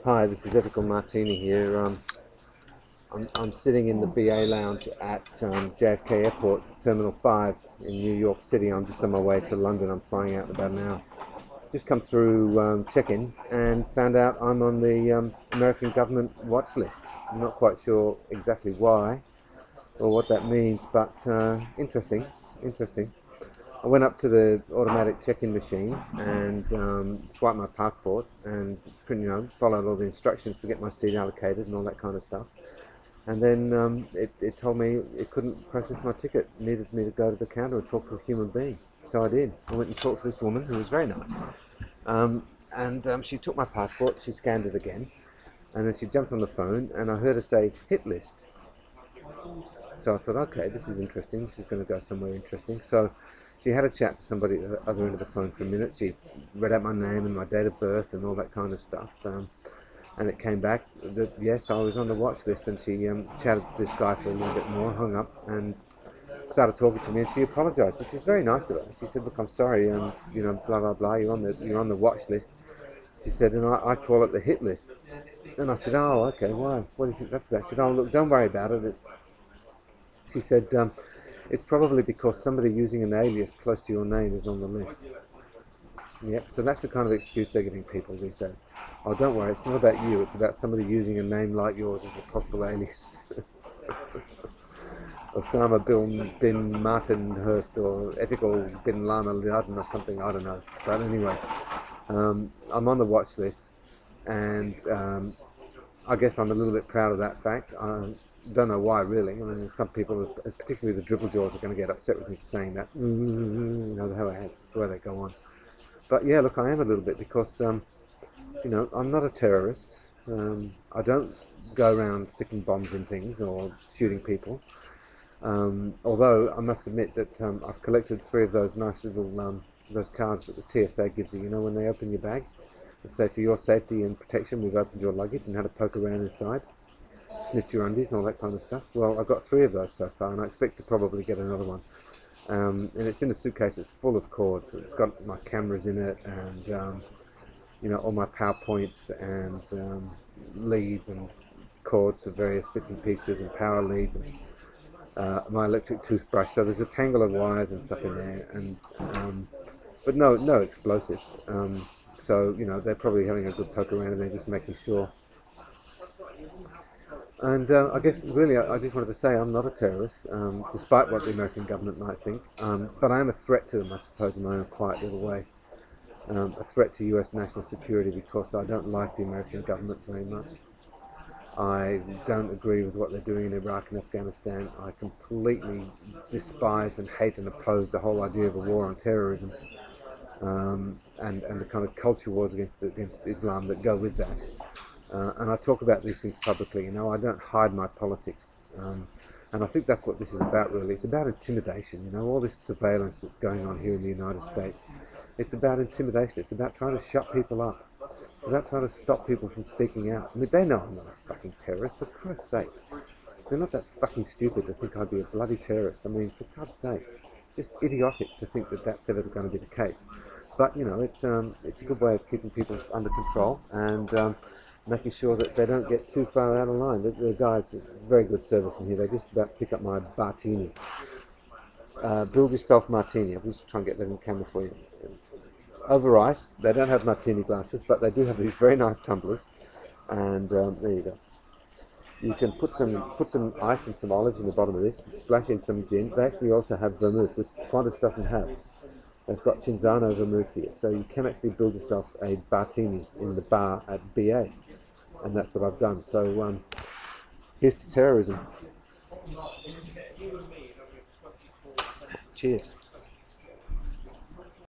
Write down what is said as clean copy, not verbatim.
Hi, this is Ethical Martini here. I'm sitting in the BA lounge at JFK Airport, Terminal 5 in New York City. I'm just on my way to London. I'm flying out in about an hour. Just come through check-in and found out I'm on the American government watch list. I'm not quite sure exactly why or what that means, but interesting, interesting. I went up to the automatic check-in machine and swiped my passport and followed all the instructions to get my seat allocated and all that kind of stuff. And then it told me it couldn't process my ticket. It needed me to go to the counter and talk to a human being. So I did. I went and talked to this woman who was very nice. And she took my passport, she scanned it again, and then she jumped on the phone and I heard her say hit list. So I thought, okay, this is interesting. This is going to go somewhere interesting. So she had a chat to somebody at the other end of the phone for a minute. She read out my name and my date of birth and all that kind of stuff. And it came back that yes, I was on the watch list. And she chatted to this guy for a little bit more, hung up, and started talking to me. And she apologised, which was very nice of her. She said, "Look, I'm sorry. Blah blah blah. You're on the watch list." She said, "And I call it the hit list." And I said, "Oh, okay. Why? What do you think that's about?" She said, "Oh, look, don't worry about it. She said, it's probably because somebody using an alias close to your name is on the list. Yep, so that's the kind of excuse they're giving people these days. Oh, don't worry, it's not about you, it's about somebody using a name like yours as a possible alias. Osama bin Martin Hurst or Ethical bin Lama Laden or something, I don't know. But anyway, I'm on the watch list and I guess I'm a little bit proud of that fact. I don't know why, really. I mean, some people, particularly the dribble jaws, are going to get upset with me for saying that. You know the way they go on. But yeah, look, I am a little bit because I'm not a terrorist. I don't go around sticking bombs in things or shooting people. Although I must admit that I've collected three of those nice little those cards that the TSA gives you. You know, when they open your bag and say for your safety and protection, we've opened your luggage and had a poke around inside, sniffed your undies and all that kind of stuff. Well, I've got three of those so far, and I expect to probably get another one. And it's in a suitcase. It's full of cords. It's got my cameras in it, and all my PowerPoints and leads and cords for various bits and pieces and power leads and my electric toothbrush. So there's a tangle of wires and stuff in there, and but no explosives. So they're probably having a good poke around and they're just making sure. And I guess really I just wanted to say I'm not a terrorist, despite what the American government might think. But I am a threat to them, I suppose, in my own quiet little way. A threat to US national security because I don't like the American government very much. I don't agree with what they're doing in Iraq and Afghanistan. I completely despise and hate and oppose the whole idea of a war on terrorism, and the kind of culture wars against Islam that go with that. And I talk about these things publicly. I don't hide my politics. And I think that's what this is about, really. It's about intimidation. All this surveillance that's going on here in the United States. It's about intimidation. It's about trying to shut people up. It's about trying to stop people from speaking out. I mean, they know I'm not a fucking terrorist, for Christ's sake. They're not that fucking stupid to think I'd be a bloody terrorist. I mean, for God's sake. Just idiotic to think that that's ever going to be the case. But, it's a good way of keeping people under control and making sure that they don't get too far out of line. The guys, very good service in here. They just about pick up my martini. Build yourself martini. I'm just trying to get that in camera for you. Over ice. They don't have martini glasses, but they do have these very nice tumblers. And there you go. You can put some ice and some olives in the bottom of this. Splash in some gin. They actually also have vermouth, which Qantas doesn't have. They've got Cinzano vermouth here, so you can actually build yourself a martini in the bar at BA, and that's what I've done. So here's to terrorism. Cheers.